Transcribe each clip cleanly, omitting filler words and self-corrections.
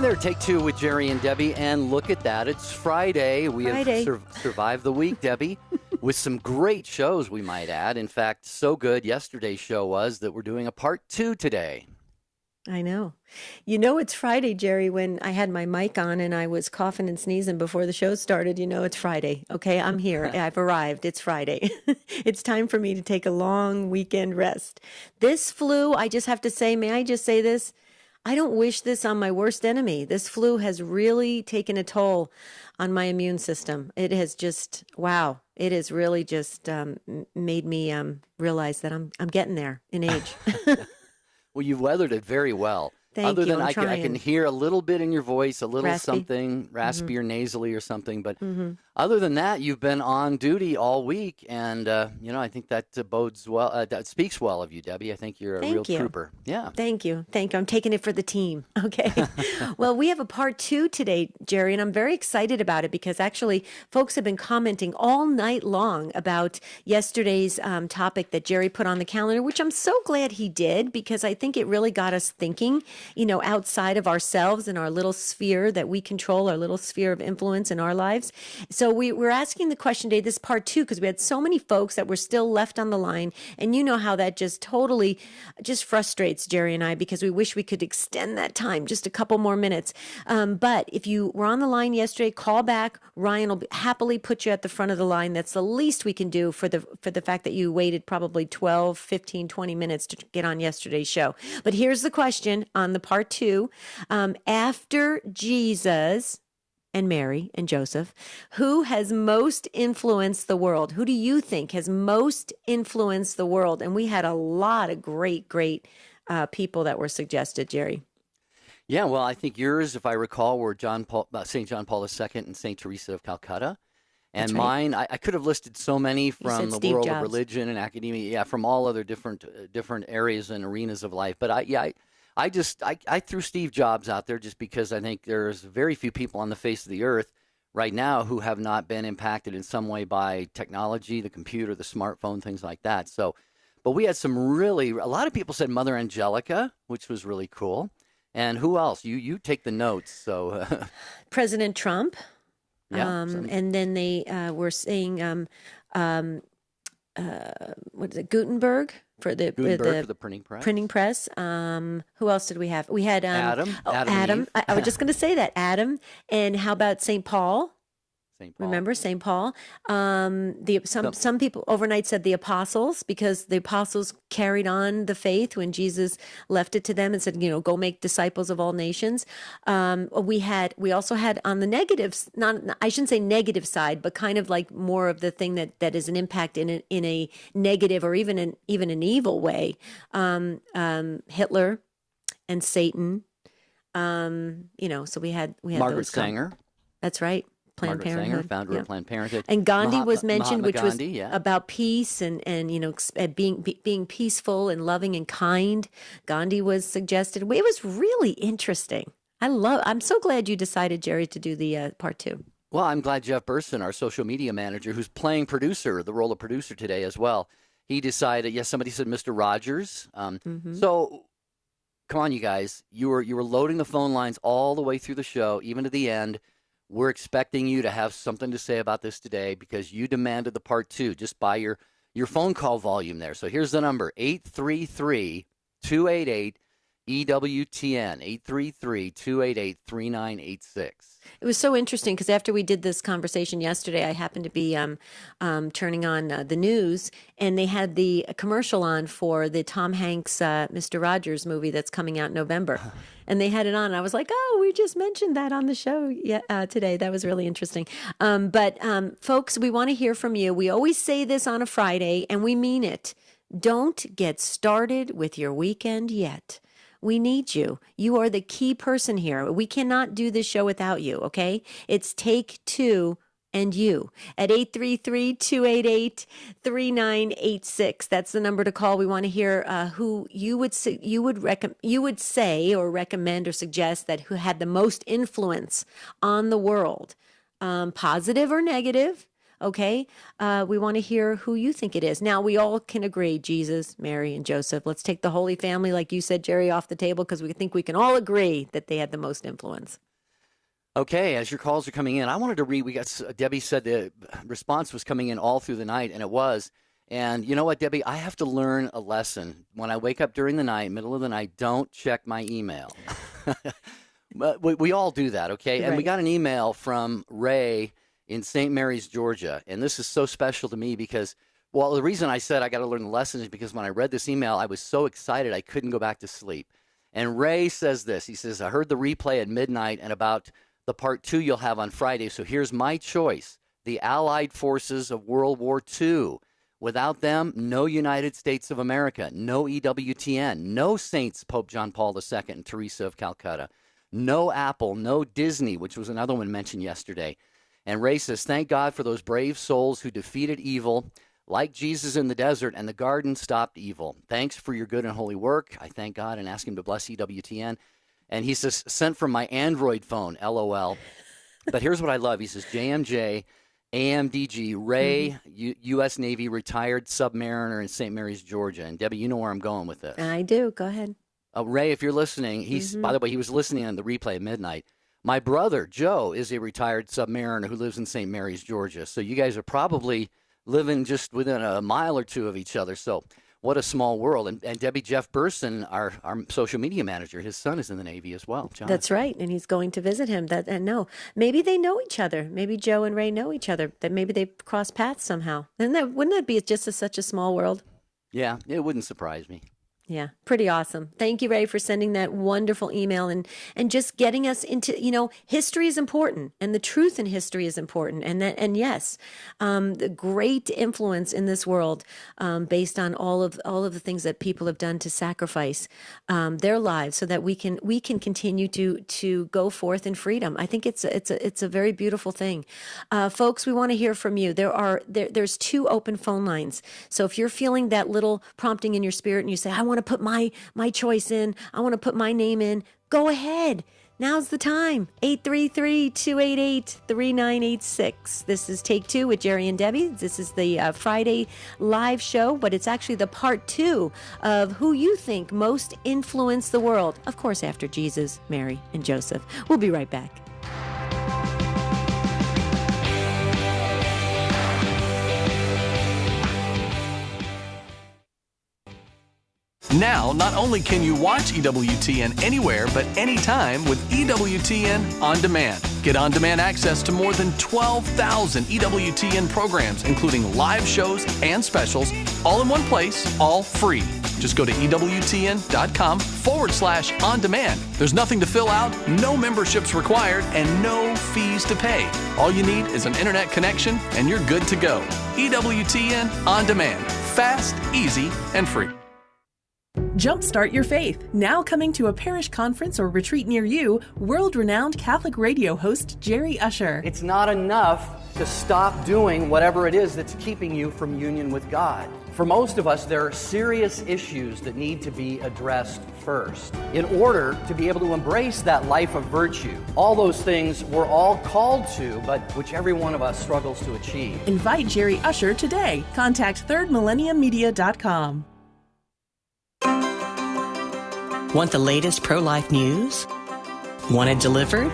there, take two with Jerry and Debbie, and look at that. It's Friday. We have survived the week, Debbie, with some great shows, we might add. In fact, so good yesterday's show was that we're doing a part 2 today. I know. You know, it's Friday, Jerry, when I had my mic on and I was coughing and sneezing before the show started. You know, it's Friday. Okay, I'm here. I've arrived. It's Friday. It's time for me to take a long weekend rest. This flu, I just have to say, may I just say this? I don't wish this on my worst enemy. This flu has really taken a toll on my immune system. It has just, wow. It has really just made me realize that I'm getting there in age. Well, you've weathered it very well. Thank you. Other than I can hear a little bit in your voice, a little something raspy or nasally or something. But other than that, you've been on duty all week. And, I think that bodes well. That speaks well of you, Debbie. I think you're a real trooper. Yeah. Thank you. I'm taking it for the team. Okay. Well, we have a part 2 today, Jerry, and I'm very excited about it because actually folks have been commenting all night long about yesterday's topic that Jerry put on the calendar, which I'm so glad he did because I think it really got us thinking, outside of ourselves and our little sphere that we control, our little sphere of influence in our lives. So we're asking the question today, this part 2, because we had so many folks that were still left on the line. And you know how that just totally just frustrates Jerry and I because we wish we could extend that time just a couple more minutes. But if you were on the line yesterday, call back. Ryan will happily put you at the front of the line. That's the least we can do for the fact that you waited probably 12, 15, 20 minutes to get on yesterday's show. But here's the question on the part 2. After Jesus and Mary and Joseph, who has most influenced the world? Who do you think has most influenced the world? And we had a lot of great people that were suggested, Jerry. Yeah, well, I think yours, if I recall, were St. John Paul II and St. Teresa of Calcutta. And right. Mine, I could have listed so many from the world of religion and academia, from all other different areas and arenas of life. But I threw Steve Jobs out there just because I think there's very few people on the face of the earth right now who have not been impacted in some way by technology, the computer, the smartphone, things like that. So, but we had a lot of people said Mother Angelica, which was really cool. And who else? You take the notes. So President Trump. Yeah, and then they were saying, what is it, Gutenberg for the printing press. Who else did we have? We had Adam. I was just going to say that, Adam. And how about St. Paul? Remember St. Paul? Some people overnight said the apostles because the apostles carried on the faith when Jesus left it to them and said, go make disciples of all nations. We also had on the negatives, I shouldn't say negative side, but kind of like more of the thing that is an impact in a negative or even an evil way. Hitler and Satan. So we had Margaret Sanger. That's right. Margaret Sanger, founder of Planned Parenthood. And Gandhi was mentioned, Mahatma which Gandhi, was about peace and being peaceful and loving and kind. Gandhi was suggested. It was really interesting. I'm so glad you decided, Jerry, to do the part 2. Well, I'm glad Jeff Burson, our social media manager, who's playing the role of producer today as well, he decided, yes, somebody said Mr. Rogers. So come on, you guys. You were loading the phone lines all the way through the show, even to the end. We're expecting you to have something to say about this today because you demanded the part 2 just by your phone call volume there. So here's the number, 833-288-EWTN, 833-288-3986. It was so interesting because after we did this conversation yesterday, I happened to be turning on the news, and they had the commercial on for the Tom Hanks Mr. Rogers movie that's coming out in November. And they had it on. And I was like, oh, we just mentioned that on the show today. That was really interesting. But folks, we want to hear from you. We always say this on a Friday, and we mean it. Don't get started with your weekend yet. We need you. You are the key person here. We cannot do this show without you, okay? It's take 2 and you at 833-288-3986. That's the number to call. We want to hear who you would say or recommend or suggest that who had the most influence on the world, positive or negative. Okay? We want to hear who you think it is. Now, we all can agree, Jesus, Mary, and Joseph. Let's take the Holy Family, like you said, Jerry, off the table, because we think we can all agree that they had the most influence. Okay, as your calls are coming in, I wanted to read, Debbie said the response was coming in all through the night, and it was. And you know what, Debbie? I have to learn a lesson. When I wake up during the night, middle of the night, don't check my email. But we all do that, okay? Right. And we got an email from Ray in St. Mary's, Georgia. And this is so special to me because, well, the reason I said I got to learn the lesson is because when I read this email, I was so excited I couldn't go back to sleep. And Ray says this. He says, I heard the replay at midnight and about the part 2 you'll have on Friday. So here's my choice. The Allied forces of World War II. Without them, no United States of America, no EWTN, no Saints Pope John Paul II and Teresa of Calcutta, no Apple, no Disney, which was another one mentioned yesterday. And Ray says, thank God for those brave souls who defeated evil, like Jesus in the desert, and the garden stopped evil. Thanks for your good and holy work. I thank God and ask him to bless EWTN. And he says, sent from my Android phone, LOL. But here's what I love. He says, JMJ, AMDG, Ray, U.S. Navy, retired submariner in St. Mary's, Georgia. And Debbie, you know where I'm going with this. I do. Go ahead. Ray, if you're listening, by the way, he was listening on the replay at midnight. My brother, Joe, is a retired submariner who lives in St. Mary's, Georgia. So you guys are probably living just within a mile or two of each other. So what a small world. And Debbie, Jeff Burson, our social media manager, his son is in the Navy as well. John. That's right. And he's going to visit him. No, maybe they know each other. Maybe Joe and Ray know each other. That maybe they've crossed paths somehow. And wouldn't that be just such a small world? Yeah, it wouldn't surprise me. Yeah, pretty awesome. Thank you, Ray, for sending that wonderful email and just getting us into, history is important and the truth in history is important. And yes, the great influence in this world based on all of the things that people have done to sacrifice their lives so that we can continue to go forth in freedom. I think it's a very beautiful thing. Folks, we want to hear from you. There's 2 open phone lines. So if you're feeling that little prompting in your spirit and you say, I want to put my choice in, I want to put my name in, go ahead. Now's the time. 833-288-3986. This is Take 2 with Jerry and Debbie. This is the Friday live show, but it's actually the part 2 of who you think most influenced the world. Of course, after Jesus, Mary, and Joseph. We'll be right back. Now, not only can you watch EWTN anywhere but anytime with EWTN On Demand. Get on-demand access to more than 12,000 EWTN programs, including live shows and specials, all in one place, all free. Just go to EWTN.com/on-demand. There's nothing to fill out, no memberships required, and no fees to pay. All you need is an internet connection, and you're good to go. EWTN On Demand. Fast, easy, and free. Jumpstart your faith. Now coming to a parish conference or retreat near you, world-renowned Catholic radio host Jerry Usher. It's not enough to stop doing whatever it is that's keeping you from union with God. For most of us, there are serious issues that need to be addressed first in order to be able to embrace that life of virtue. All those things we're all called to, but which every one of us struggles to achieve. Invite Jerry Usher today. Contact thirdmillenniummedia.com. Want the latest pro-life news? Want it delivered?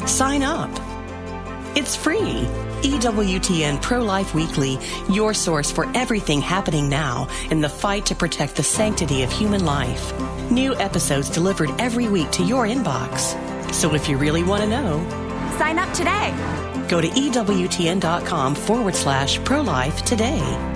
Sign up. It's free. EWTN Pro-Life Weekly, your source for everything happening now in the fight to protect the sanctity of human life. New episodes delivered every week to your inbox. So if you really want to know, sign up today. Go to EWTN.com/pro-life today.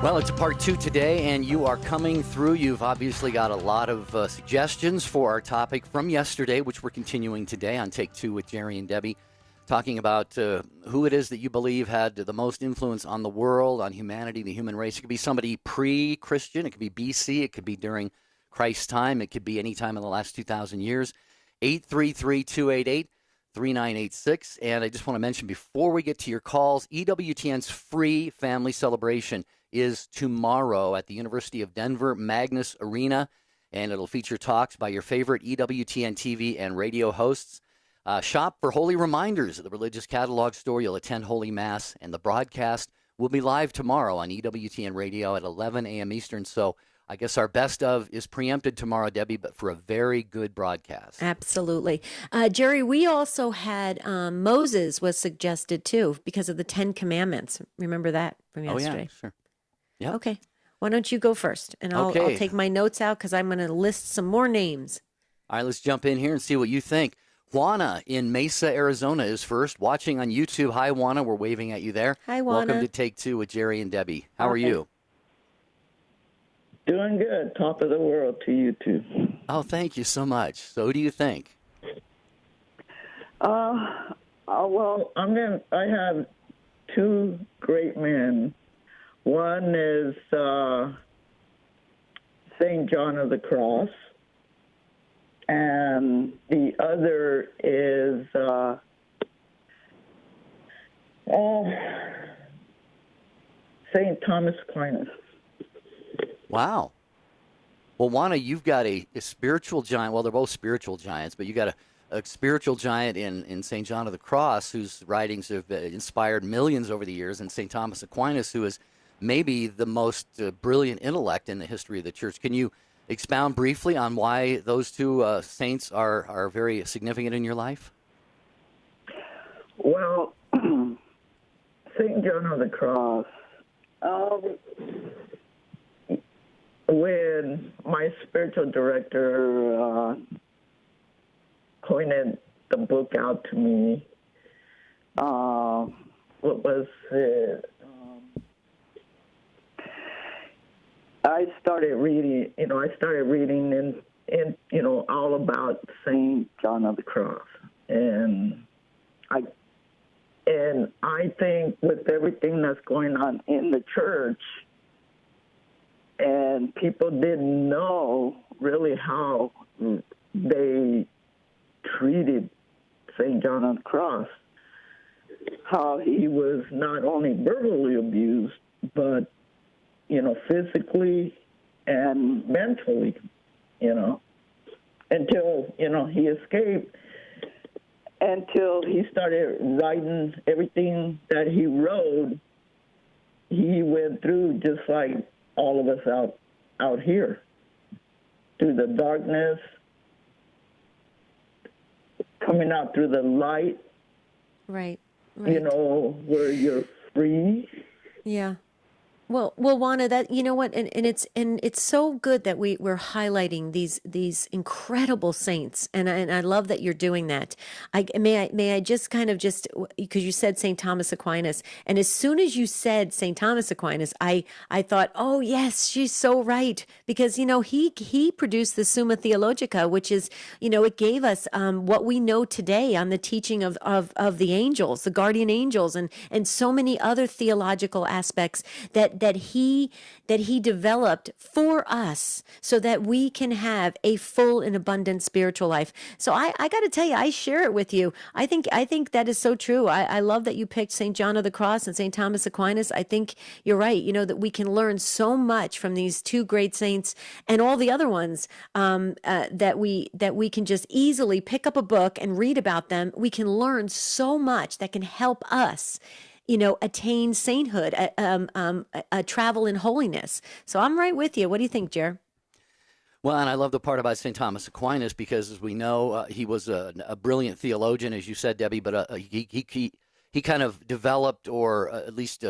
Well, it's a part 2 today, and you are coming through. You've obviously got a lot of suggestions for our topic from yesterday, which we're continuing today on Take 2 with Jerry and Debbie, talking about who it is that you believe had the most influence on the world, on humanity, the human race. It could be somebody pre-Christian. It could be BC. It could be during Christ's time. It could be any time in the last 2,000 years. 833-288. 3986. And I just want to mention before we get to your calls, EWTN's free family celebration is tomorrow at the University of Denver Magnus Arena, and it'll feature talks by your favorite EWTN TV and radio hosts. Shop for holy reminders of the religious catalog store. You'll attend Holy Mass, and the broadcast will be live tomorrow on EWTN Radio at 11 a.m. Eastern. So I guess our best of is preempted tomorrow, Debbie, but for a very good broadcast. Absolutely. Jerry, we also had Moses was suggested too because of the 10 Commandments. Remember that from yesterday? Oh, yeah, sure. Yep. Okay. Why don't you go first? And I'll take my notes out because I'm going to list some more names. All right, let's jump in here and see what you think. Juana in Mesa, Arizona is first, watching on YouTube. Hi, Juana. We're waving at you there. Hi, Juana. Welcome to Take Two with Jerry and Debbie. How are you? Doing good. Top of the world to you too. Oh, thank you so much. So who do you think? Well, I have two great men. One is St. John of the Cross, and the other is St. Thomas Aquinas. Wow. Well, Juana, you've got a spiritual giant. Well, they're both spiritual giants, but you got a spiritual giant in St. John of the Cross, whose writings have inspired millions over the years, and St. Thomas Aquinas, who is maybe the most brilliant intellect in the history of the church. Can you expound briefly on why those two saints are very significant in your life? Well, St. John of the Cross, when my spiritual director pointed the book out to me, what was it? I started reading, in all about St. John of the Cross. And I think with everything that's going on in the church, and people didn't know really how they treated St. John of the Cross, how he was not only verbally abused, but physically and mentally, until, he escaped, until he started writing everything that he wrote. He went through just like all of us out here, through the darkness, coming out through the light. Right. Where you're free. Yeah. Well, Juana, that what, and it's so good that we're highlighting these incredible saints, and I love that you're doing that. May I just because you said St. Thomas Aquinas, and as soon as you said St. Thomas Aquinas, I thought, oh yes, she's so right, because he produced the Summa Theologica, which is it gave us what we know today on the teaching of the angels, the guardian angels, and so many other theological aspects that he developed for us so that we can have a full and abundant spiritual life. So I got to tell you, I share it with you. I think that is so true. I love that you picked St. John of the Cross and St. Thomas Aquinas. I think you're right, that we can learn so much from these two great saints and all the other ones that we can just easily pick up a book and read about them. We can learn so much that can help us attain sainthood, travel in holiness. So I'm right with you. What do you think, Jer? Well, and I love the part about St. Thomas Aquinas because, as we know, he was a brilliant theologian, as you said, Debbie, but he kind of developed, or at least,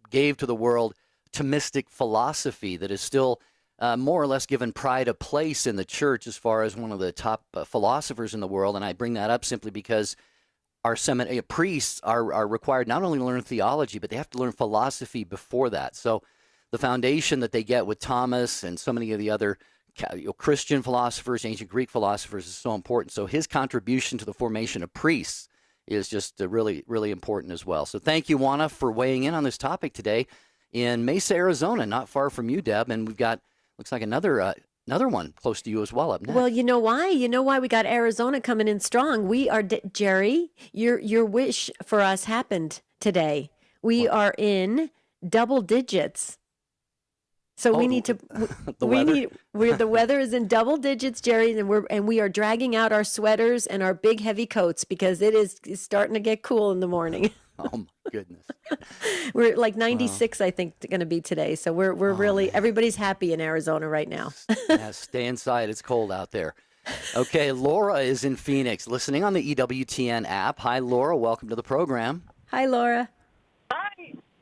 gave to the world Thomistic philosophy that is still more or less given pride of place in the church as far as one of the top philosophers in the world. And I bring that up simply because our seminary priests are required not only to learn theology, but they have to learn philosophy before that. So the foundation that they get with Thomas and so many of the other Christian philosophers, ancient Greek philosophers, is so important. So his contribution to the formation of priests is just really, really important as well. So thank you, Juana, for weighing in on this topic today in Mesa, Arizona, not far from you, Deb. And we've got, looks like another another one close to you as well up next. Well, you know why? You know why we got Arizona coming in strong? We are, Jerry, your wish for us happened today. We are in double digits. So we need to. The weather is in double digits, Jerry, and we are dragging out our sweaters and our big heavy coats because it's starting to get cool in the morning. Oh my goodness. We're like 96, I think, going to be today. So we're really, everybody's happy in Arizona right now. Yeah, stay inside. It's cold out there. Okay, Laura is in Phoenix, listening on the EWTN app. Hi, Laura. Welcome to the program. Hi, Laura.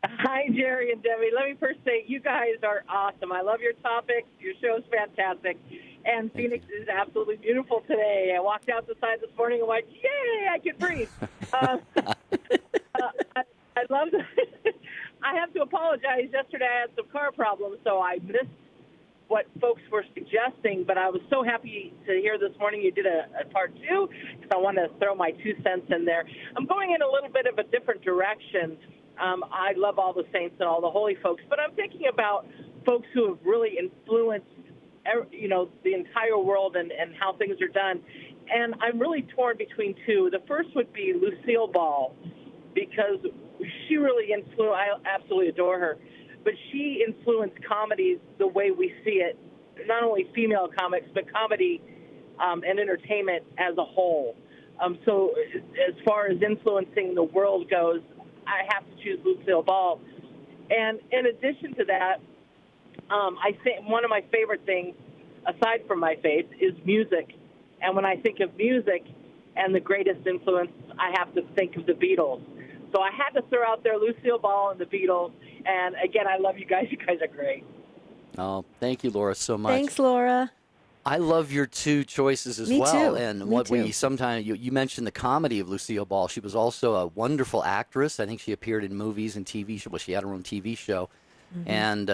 Hi, Jerry and Debbie. Let me first say, you guys are awesome. I love your topics. Your show's fantastic. And Phoenix is absolutely beautiful today. I walked outside this morning and went, yay, I can breathe. I love I have to apologize. Yesterday I had some car problems, so I missed what folks were suggesting, but I was so happy to hear this morning you did a part 2, because I want to throw my 2 cents in there. I'm going in a little bit of a different direction. I love all the saints and all the holy folks, but I'm thinking about folks who have really influenced, the entire world and how things are done. And I'm really torn between 2. The first would be Lucille Ball, because she really influenced, I absolutely adore her, but she influenced comedy the way we see it, not only female comics, but comedy and entertainment as a whole. So as far as influencing the world goes, I have to choose Lucille Ball. And in addition to that, I think one of my favorite things, aside from my faith, is music. And when I think of music and the greatest influence, I have to think of the Beatles. So I had to throw out there Lucille Ball and the Beatles. And again, I love you guys. You guys are great. Oh, thank you, Laura, so much. Thanks, Laura. I love your 2 choices as Me well. too. And Me what too. we sometimes, you mentioned the comedy of Lucille Ball. She was also a wonderful actress. I think she appeared in movies and TV shows. Well, she had her own TV show. Mm-hmm. And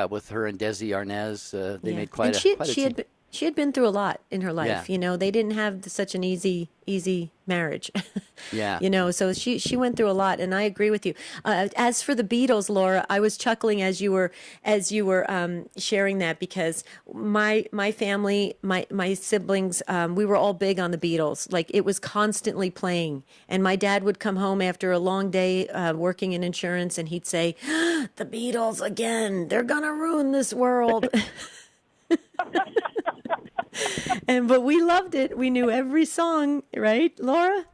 with her and Desi Arnaz, they made quite a team. She had been through a lot in her life. Yeah. They didn't have such an easy marriage. Yeah. So she went through a lot, and I agree with you. As for the Beatles, Laura, I was chuckling as you were sharing that, because my family, my siblings, we were all big on the Beatles. Like, it was constantly playing, and my dad would come home after a long day working in insurance, and he'd say, "The Beatles again! They're gonna ruin this world." But we loved it. We knew every song, right, Laura?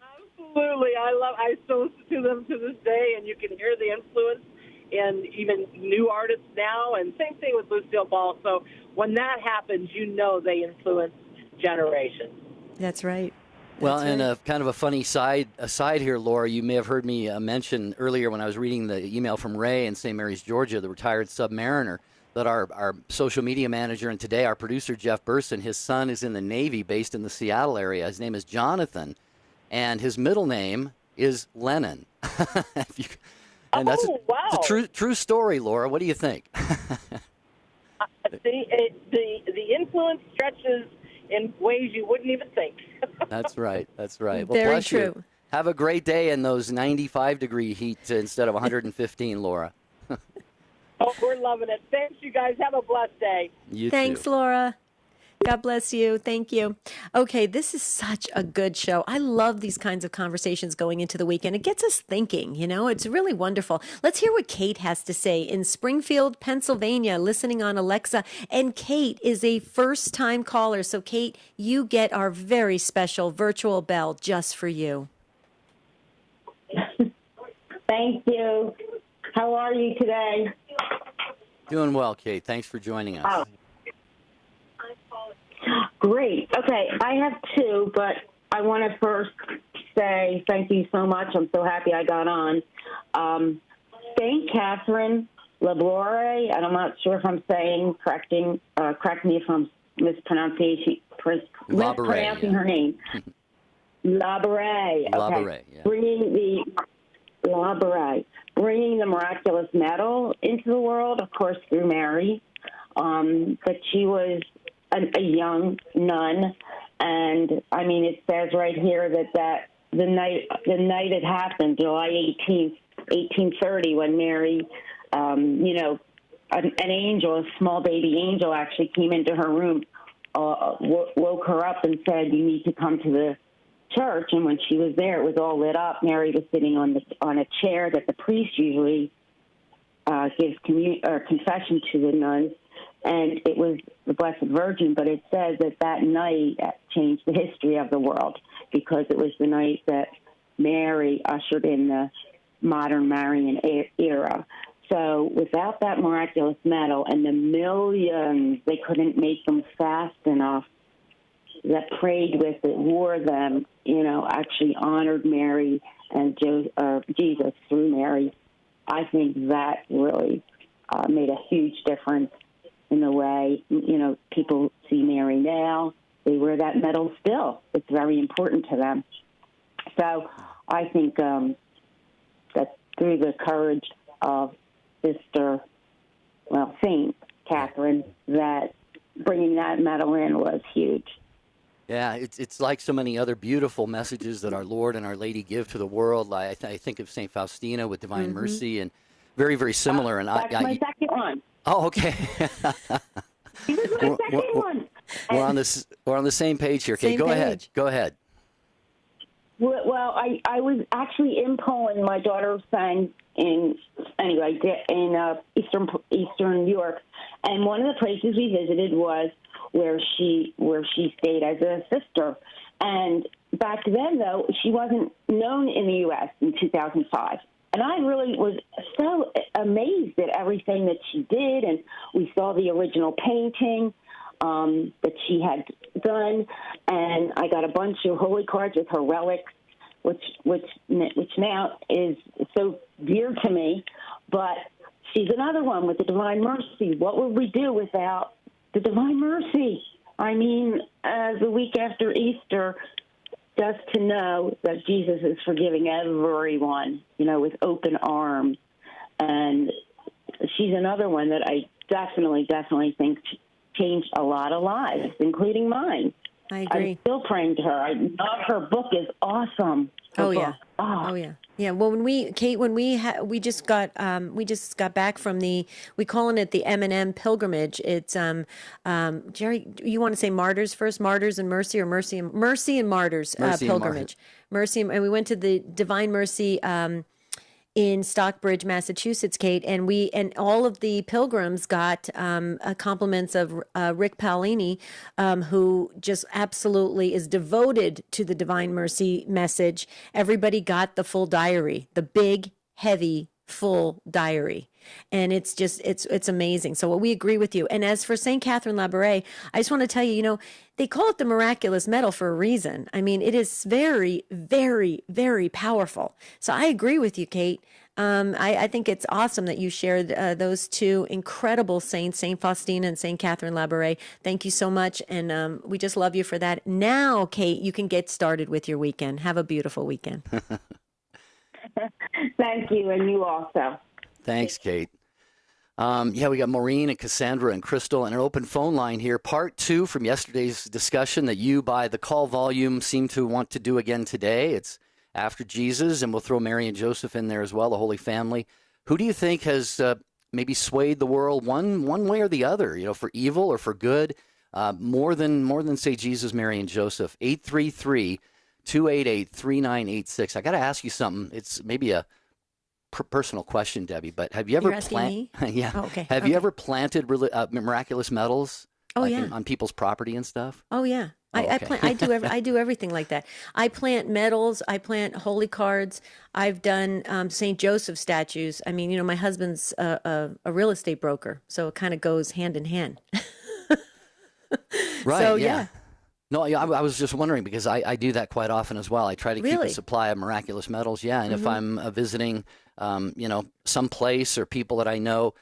Absolutely. I still listen to them to this day, and you can hear the influence in even new artists now, and same thing with Lucille Ball. So when that happens, they influence generations. That's right. Well, and a kind of a funny aside here, Laura, you may have heard me mention earlier when I was reading the email from Ray in St. Mary's, Georgia, the retired submariner, that our social media manager and today our producer, Jeff Burson, his son is in the Navy based in the Seattle area. His name is Jonathan, and his middle name is Lennon. That's a true story, Laura. What do you think? The influence stretches in ways you wouldn't even think. That's right. Well, Very bless true. you. Have a great day in those 95-degree heat instead of 115, Laura. Oh, we're loving it. Thanks, you guys. Have a blessed day. Thanks, too. Laura. God bless you. Thank you. Okay, this is such a good show. I love these kinds of conversations going into the weekend. It gets us thinking, It's really wonderful. Let's hear what Kate has to say in Springfield, Pennsylvania, listening on Alexa. And Kate is a first-time caller. So, Kate, you get our very special virtual bell just for you. Thank you. How are you today? Doing well, Kate. Thanks for joining us. Great. Okay, I have 2, but I want to first say thank you so much. I'm so happy I got on. Saint Catherine Laboure, and I'm not sure if I'm correct me if I'm mispronouncing her name. Laboure. Laboure, yeah. Bringing the miraculous medal into the world, of course, through Mary. But she was a young nun, and it says right here that the night it happened, July 18th, 1830, when Mary, an angel, a small baby angel, actually came into her room, woke her up and said, "You need to come to the church." And when she was there, it was all lit up. Mary was sitting on a chair that the priest usually gives confession to the nuns, and it was the Blessed Virgin. But it says that night changed the history of the world, because it was the night that Mary ushered in the modern Marian era. So without that miraculous medal and the millions, they couldn't make them fast enough, that prayed with it, wore them, actually honored Mary and Jesus through Mary. I think that really made a huge difference in the way, people see Mary now. They wear that medal still. It's very important to them. So I think that through the courage of Saint Catherine, that bringing that medal in was huge. Yeah, it's like so many other beautiful messages that our Lord and Our Lady give to the world. I think of St. Faustina with Divine Mercy, and very, very similar. And that's my second one. Oh, okay. This is my second one. We're on the same page here. Okay, Go ahead. Well, I was actually in Poland. My daughter sang in Eastern New York, and one of the places we visited was where she stayed as a sister. And back then, though, she wasn't known in the U.S. in 2005. And I really was so amazed at everything that she did, and we saw the original painting that she had done, and I got a bunch of holy cards with her relics, which now is so dear to me. But she's another one with the Divine Mercy. What would we do without the Divine Mercy? I mean, the week after Easter, just to know that Jesus is forgiving everyone, with open arms. And she's another one that I definitely think changed a lot of lives, including mine. I agree. I'm still praying to her. I love her book. Is awesome. Oh yeah. Yeah. Well, when we just got back from we calling it the M&M pilgrimage. It's Jerry, you want to say martyrs first? Martyrs and mercy, or mercy and martyrs pilgrimage. Mercy, and we went to the Divine Mercy in Stockbridge, Massachusetts, Kate, and all of the pilgrims got compliments of Rick Paolini, who just absolutely is devoted to the Divine Mercy message. Everybody got the full diary, the big, heavy, full diary. And it's just, it's amazing. So we agree with you. And as for St. Catherine Labouré, I just want to tell you, they call it the miraculous medal for a reason. I mean, it is very, very, very powerful. So I agree with you, Kate. I think it's awesome that you shared those two incredible saints, St. Faustina and St. Catherine Labouré. Thank you so much. And we just love you for that. Now, Kate, you can get started with your weekend. Have a beautiful weekend. Thank you. And you also. Thanks, Kate. We got Maureen and Cassandra and Crystal and an open phone line here. Part 2 from yesterday's discussion that you, by the call volume, seem to want to do again today. It's after Jesus, and we'll throw Mary and Joseph in there as well, the Holy Family. Who do you think has maybe swayed the world one way or the other, for evil or for good, more than say Jesus, Mary, and Joseph? 833-288-3986. I got to ask you something. It's maybe a personal question, Debbie, but have you ever planted? Yeah. Oh, okay. Have you ever planted miraculous medals? On people's property and stuff? Oh yeah. I do everything like that. I plant medals. I plant holy cards. I've done St. Joseph statues. I mean, my husband's a real estate broker, so it kind of goes hand in hand. Right. So, yeah. No, I was just wondering, because I do that quite often as well. I try to keep a supply of miraculous medals. Yeah. And if I'm visiting, some place or people that I know,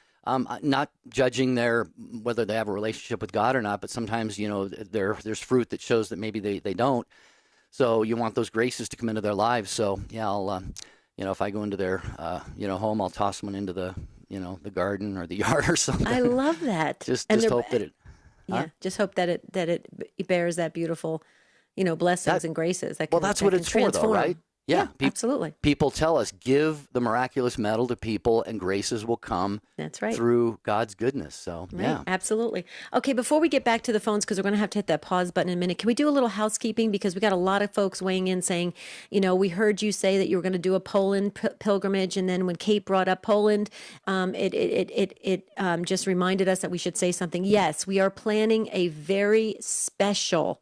not judging whether they have a relationship with God or not, but sometimes, there's fruit that shows that maybe they don't. So you want those graces to come into their lives. So yeah, I'll, if I go into their, home, I'll toss one into the garden or the yard or something. I love that. Just hope that it. Yeah, just hope that it bears that beautiful, blessings and graces. That's what it's for, though, right? Yeah, absolutely. People tell us, give the miraculous medal to people and graces will come. That's right. Through God's goodness. So, right. yeah. Absolutely. Okay, before we get back to the phones, because we're going to have to hit that pause button in a minute, can we do a little housekeeping? Because we got a lot of folks weighing in saying, we heard you say that you were going to do a Poland pilgrimage. And then when Kate brought up Poland, it just reminded us that we should say something. Yes, we are planning a very special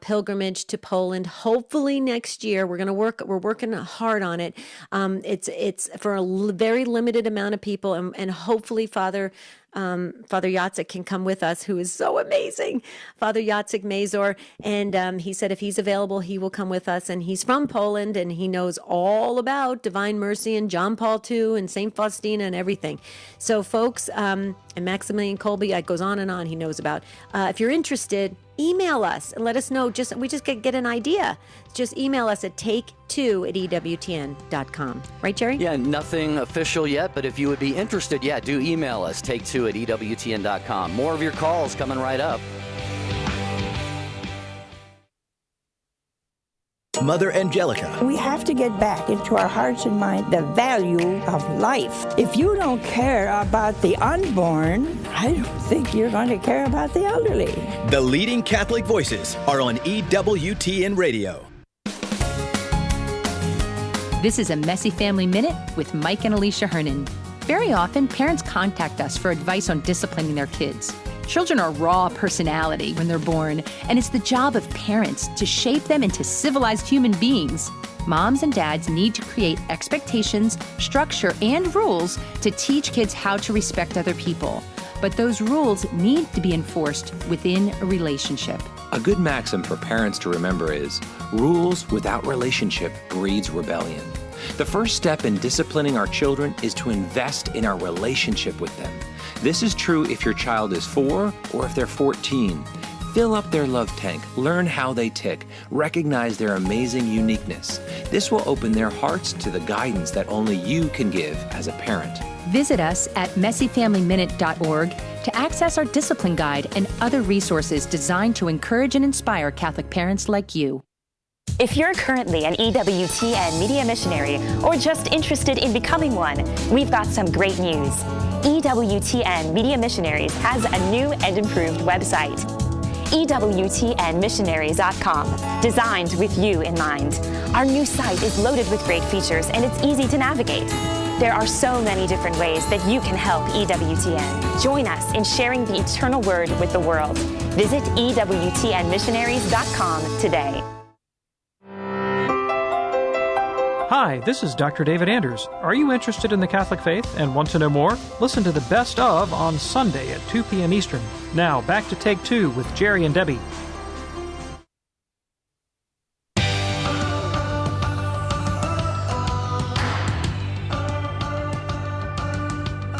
pilgrimage to Poland. Hopefully next year. We're working hard on it. It's for a very limited amount of people, and hopefully Father Jacek can come with us, who is so amazing. Father Jacek Mazur, and he said if he's available, he will come with us. And he's from Poland, and he knows all about Divine Mercy and John Paul II and St. Faustina and everything. So, folks, and Maximilian Kolbe, it goes on and on. He knows about. If you're interested, email us and let us know. We just get an idea. Just email us at take2@ewtn.com. Right, Jerry? Yeah, nothing official yet, but if you would be interested, do email us, take2@ewtn.com. More of your calls coming right up. Mother Angelica. We have to get back into our hearts and minds the value of life. If you don't care about the unborn, I don't think you're going to care about the elderly. The leading Catholic voices are on EWTN Radio. This is a Messy Family Minute with Mike and Alicia Hernan. Very often, parents contact us for advice on disciplining their kids. Children are raw personality when they're born, and it's the job of parents to shape them into civilized human beings. Moms and dads need to create expectations, structure, and rules to teach kids how to respect other people. But those rules need to be enforced within a relationship. A good maxim for parents to remember is, rules without relationship breeds rebellion. The first step in disciplining our children is to invest in our relationship with them. This is true if your child is 4 or if they're 14. Fill up their love tank, learn how they tick, recognize their amazing uniqueness. This will open their hearts to the guidance that only you can give as a parent. Visit us at messyfamilyminute.org to access our discipline guide and other resources designed to encourage and inspire Catholic parents like you. If you're currently an EWTN media missionary or just interested in becoming one, we've got some great news. EWTN Media Missionaries has a new and improved website, EWTNmissionaries.com, designed with you in mind. Our new site is loaded with great features and it's easy to navigate. There are so many different ways that you can help EWTN. Join us in sharing the eternal word with the world. Visit EWTNmissionaries.com today. Hi, this is Dr. David Anders. Are you interested in the Catholic faith and want to know more? Listen to the Best Of on Sunday at 2 p.m. Eastern. Now, back to Take 2 with Jerry and Debbie.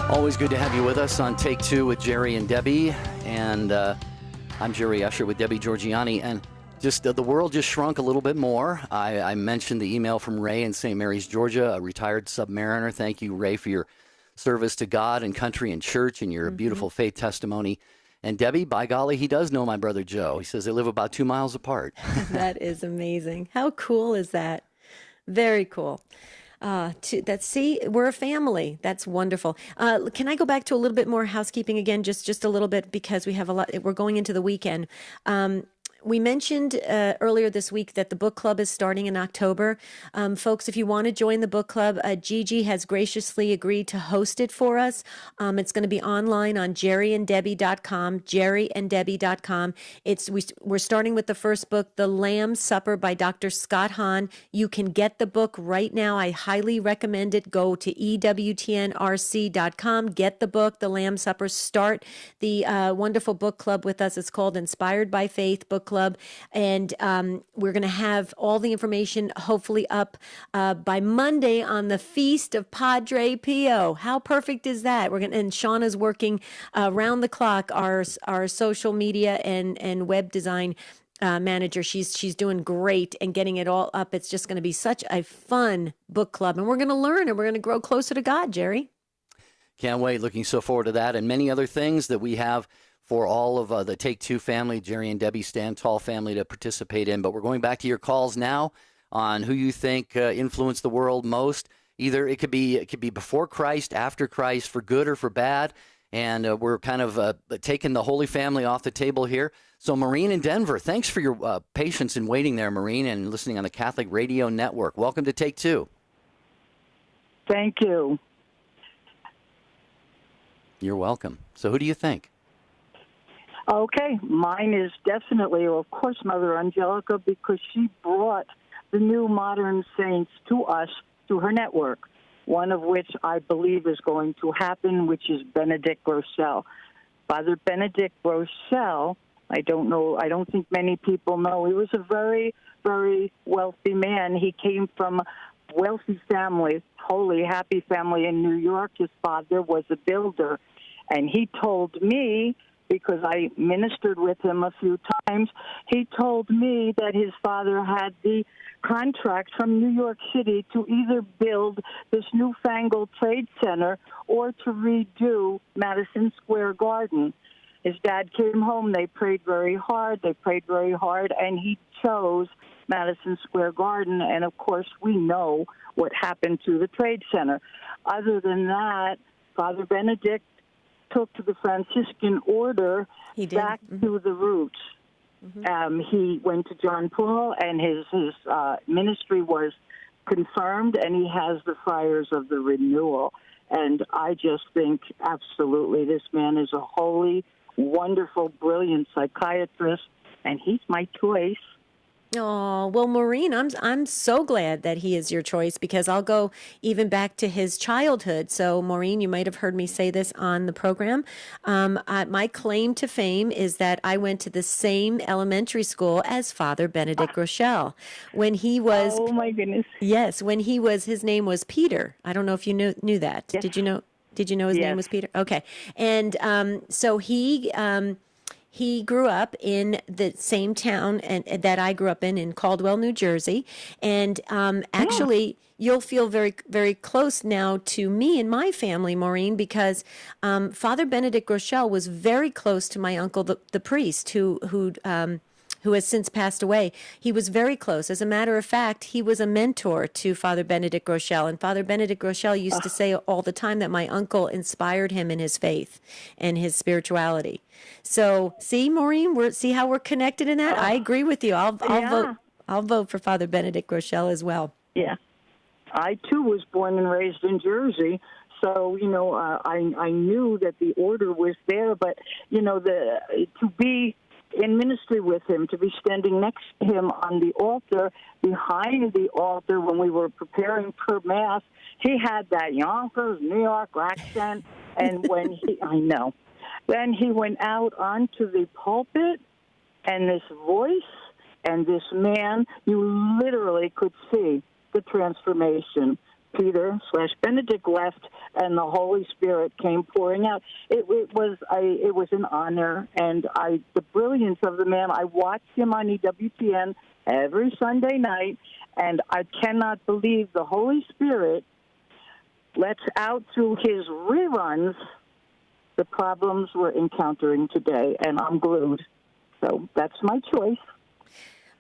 Always good to have you with us on Take 2 with Jerry and Debbie. And I'm Jerry Usher with Debbie Georgiani. And just the world just shrunk a little bit more. I mentioned the email from Ray in St. Mary's, Georgia, a retired submariner. Thank you, Ray, for your service to God and country and church and your beautiful faith testimony. And Debbie, by golly, he does know my brother Joe. He says they live about 2 miles apart. That is amazing. How cool is that? Very cool. See, we're a family. That's wonderful. Can I go back to a little bit more housekeeping again, just a little bit, because we have a lot. We're going into the weekend. We mentioned earlier this week that the book club is starting in October. Folks, if you want to join the book club, Gigi has graciously agreed to host it for us. It's going to be online on jerryanddebbie.com, jerryanddebbie.com. We're starting with the first book, The Lamb's Supper by Dr. Scott Hahn. You can get the book right now. I highly recommend it. Go to EWTNRC.com, get the book, The Lamb's Supper. Start the wonderful book club with us. It's called Inspired by Faith Book Club, and we're going to have all the information hopefully up by Monday on the feast of Padre Pio. How perfect is that? And Shauna's working around the clock, our social media and web design manager. She's doing great and getting it all up. It's just going to be such a fun book club, and we're going to learn and we're going to grow closer to God, Jerry. Can't wait. Looking so forward to that and many other things that we have for all of the Take Two family, Jerry and Debbie Stand Tall family, to participate in. But we're going back to your calls now. on who you think influenced the world most. Either it could be before Christ, after Christ, for good or for bad. And we're kind of taking the Holy Family off the table here. So Maureen in Denver, thanks for your patience in waiting there, Maureen, and listening on the Catholic Radio Network. Welcome to Take Two. Thank you. You're welcome. So who do you think? Okay, mine is definitely, of course, Mother Angelica, because she brought the new modern saints to us through her network, one of which I believe is going to happen, which is Benedict Groeschel. Father Benedict Groeschel, I don't think many people know, he was a very, very wealthy man. He came from a wealthy family, holy, happy family in New York. His father was a builder, and he told me, because I ministered with him a few times, he told me that his father had the contract from New York City to either build this newfangled trade center or to redo Madison Square Garden. His dad came home, they prayed very hard, and he chose Madison Square Garden, and of course we know what happened to the trade center. Other than that, Father Benedict took to the Franciscan order back to the roots. He went to John Paul, and his ministry was confirmed, and he has the Friars of the Renewal. And I just think, absolutely, this man is a holy, wonderful, brilliant psychiatrist, and he's my choice. Oh, well, Maureen, I'm so glad that he is your choice, because I'll go even back to his childhood. So, Maureen, you might have heard me say this on the program. My claim to fame is that I went to the same elementary school as Father Benedict Groeschel. When he was... Oh, my goodness. Yes, when he was, his name was Peter. I don't know if you knew that. Yes. Did you know his name was Peter? Okay. And so he grew up in the same town that I grew up in Caldwell, New Jersey. And actually, you'll feel very, very close now to me and my family, Maureen, because Father Benedict Groeschel was very close to my uncle, the priest, who has since passed away. He was very close. As a matter of fact, he was a mentor to Father Benedict Groeschel. And Father Benedict Groeschel used to say all the time that my uncle inspired him in his faith and his spirituality. So, see, Maureen, see how we're connected in that? I agree with you. I'll vote for Father Benedict Groeschel as well. Yeah. I, too, was born and raised in Jersey. So, I knew that the order was there. But, to be in ministry with him, to be standing next to him on the altar, behind the altar when we were preparing for Mass, he had that Yonkers, New York accent. And when then he went out onto the pulpit, and this voice and this man, you literally could see the transformation. Peter/Benedict left, and the Holy Spirit came pouring out. It was an honor, and the brilliance of the man. I watched him on EWTN every Sunday night, and I cannot believe the Holy Spirit lets out through his reruns the problems we're encountering today, and I'm glued. So that's my choice.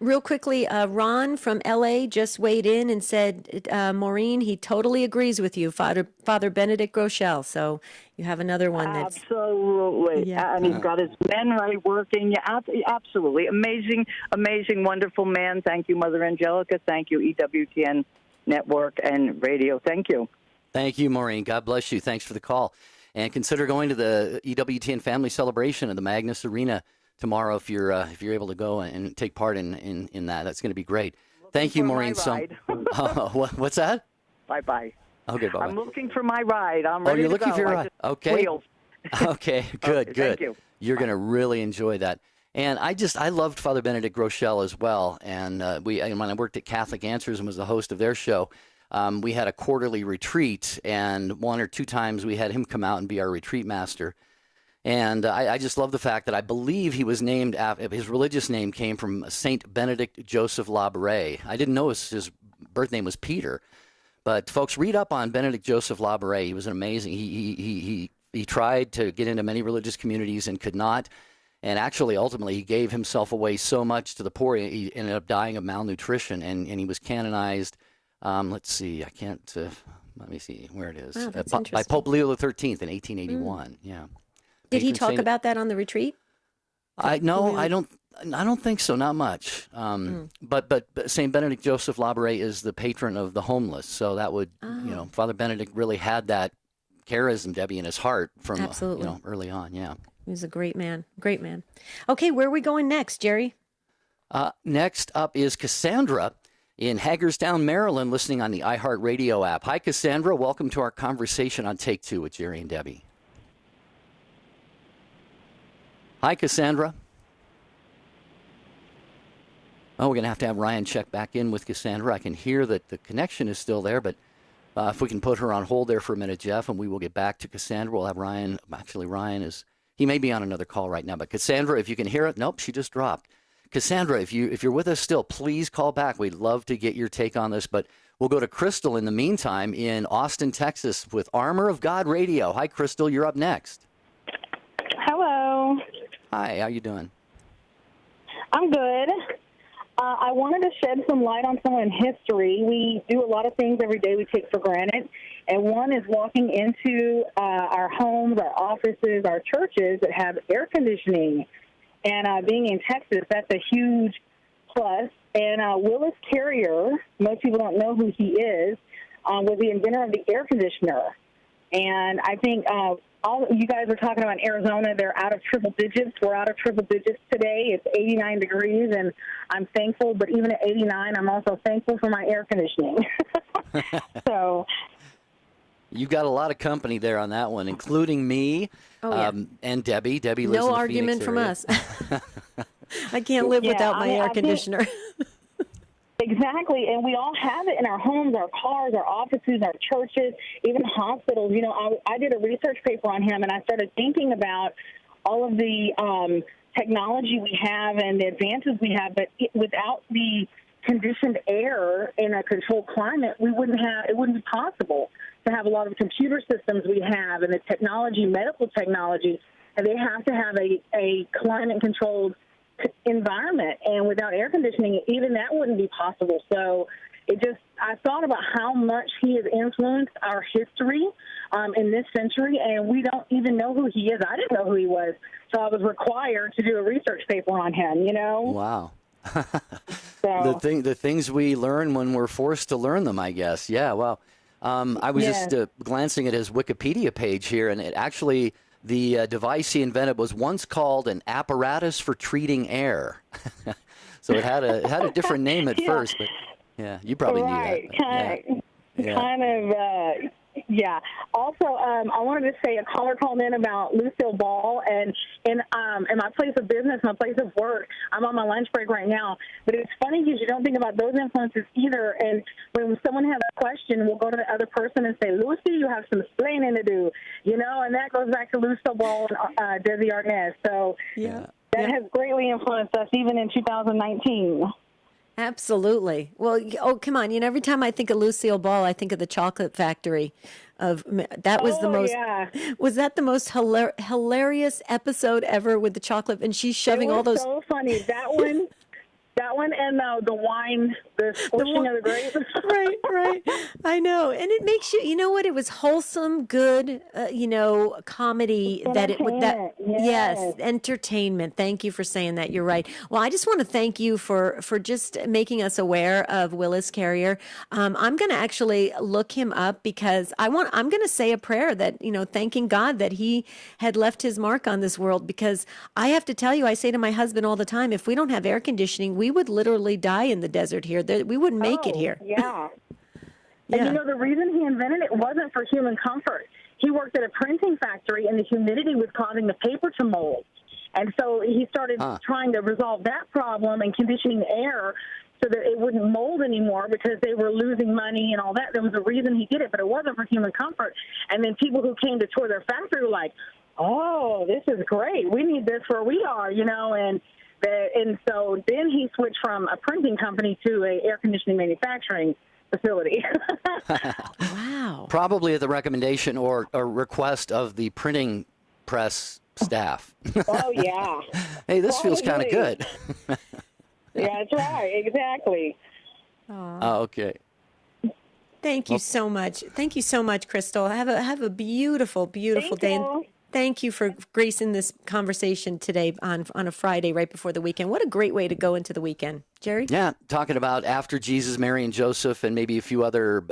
Real quickly, Ron from L.A. just weighed in and said, Maureen, he totally agrees with you, Father Benedict Groeschel. So you have another one that's... Absolutely. Yeah. And he's got his men right working. Yeah, absolutely. Amazing, amazing, wonderful man. Thank you, Mother Angelica. Thank you, EWTN Network and Radio. Thank you. Thank you, Maureen. God bless you. Thanks for the call. And consider going to the EWTN Family Celebration at the Magnus Arena tomorrow if you're able to go and take part in that. That's going to be great. Thank you, Maureen. What's that? Bye-bye. Okay, bye-bye. I'm looking for my ride. I'm ready you're to looking go. for your ride. Okay. Okay, good. Thank you. You're going to really enjoy that. And I loved Father Benedict Groeschel as well. And when I worked at Catholic Answers and was the host of their show, we had a quarterly retreat, and one or two times we had him come out and be our retreat master. And I just love the fact that I believe he was named after, his religious name came from Saint Benedict Joseph Labouré. I didn't know his birth name was Peter. But folks, read up on Benedict Joseph Labouré. He was an amazing. He tried to get into many religious communities and could not. And actually, ultimately, he gave himself away so much to the poor, he ended up dying of malnutrition, and he was canonized. Let's see, I can't. Let me see where it is. Wow, that's by Pope Leo XIII in 1881. Yeah. Did he talk about that on the retreat? I don't think so. Not much. But Saint Benedict Joseph Labouré is the patron of the homeless, so that would Father Benedict really had that charism, Debbie, in his heart from early on. Yeah. He was a great man. Great man. Okay, where are we going next, Jerry? Next up is Cassandra in Hagerstown, Maryland, listening on the iHeartRadio app. Hi, Cassandra. Welcome to our conversation on Take Two with Jerry and Debbie. Hi, Cassandra. Oh, we're going to have Ryan check back in with Cassandra. I can hear that the connection is still there, but if we can put her on hold there for a minute, Jeff, and we will get back to Cassandra. We'll have Ryan. Actually, Ryan he may be on another call right now, but Cassandra, if you can hear it, nope, she just dropped. Cassandra, if you're with us still, please call back. We'd love to get your take on this, but we'll go to Crystal in the meantime in Austin, Texas with Armor of God Radio. Hi, Crystal. You're up next. Hello. Hi. How you doing? I'm good. I wanted to shed some light on someone in history. We do a lot of things every day we take for granted, and one is walking into our homes, our offices, our churches that have air conditioning. And being in Texas, that's a huge plus. And Willis Carrier, most people don't know who he is, was the inventor of the air conditioner. And I think all you guys are talking about Arizona, they're out of triple digits. We're out of triple digits today. It's 89 degrees, and I'm thankful. But even at 89, I'm also thankful for my air conditioning. So you got a lot of company there on that one, including me and Debbie. Debbie lives in the argument Phoenix from area. us. I can't live without my air conditioner. Exactly, and we all have it in our homes, our cars, our offices, our churches, even hospitals. You know, I did a research paper on him, and I started thinking about all of the technology we have and the advances we have, but without the conditioned air in a controlled climate, it wouldn't be possible to have a lot of computer systems we have and the technology, medical technology, and they have to have a climate-controlled environment, and without air conditioning, even that wouldn't be possible. So I thought about how much he has influenced our history in this century, and we don't even know who he is. I didn't know who he was, so I was required to do a research paper on him, you know? Wow. The things we learn when we're forced to learn them, I guess. Yeah, well, I was just glancing at his Wikipedia page here, and it actually... The device he invented was once called an apparatus for treating air. So it had a different name at first, but yeah, you probably knew that. Kind of. Also, I wanted to say a caller called in about Lucille Ball, and in my place of business, my place of work, I'm on my lunch break right now, but it's funny because you don't think about those influences either, and when someone has a question, we'll go to the other person and say, Lucy, you have some explaining to do, you know, and that goes back to Lucille Ball and Desi Arnaz, so that has greatly influenced us even in 2019. Absolutely. Well, come on. You know, every time I think of Lucille Ball, I think of the Chocolate Factory. That was the most. Yeah. Was that the most hilarious episode ever with the chocolate? And she's shoving all those. So funny. That one. That one and the wine, the squishing of the grapes. Right. I know. And it makes you know what? It was wholesome, good, comedy. Yes, entertainment. Thank you for saying that. You're right. Well, I just want to thank you for just making us aware of Willis Carrier. I'm going to actually look him up because I'm going to say a prayer that, thanking God that he had left his mark on this world, because I have to tell you, I say to my husband all the time, if we don't have air conditioning, we would literally die in the desert here. We wouldn't make it here. Yeah. And the reason he invented it wasn't for human comfort. He worked at a printing factory, and the humidity was causing the paper to mold. And so he started trying to resolve that problem and conditioning the air so that it wouldn't mold anymore because they were losing money and all that. There was a reason he did it, but it wasn't for human comfort. And then people who came to tour their factory were like, oh, this is great. We need this where we are, and so then he switched from a printing company to an air conditioning manufacturing facility. Wow. Probably at the recommendation or request of the printing press staff. Oh, yeah. Hey, this feels kind of good. Yeah, that's right. Exactly. Oh, okay. Thank you so much. Thank you so much, Crystal. Have a beautiful, beautiful day. And thank you for gracing this conversation today on a Friday right before the weekend. What a great way to go into the weekend. Jerry? Yeah, talking about after Jesus, Mary, and Joseph, and maybe a few other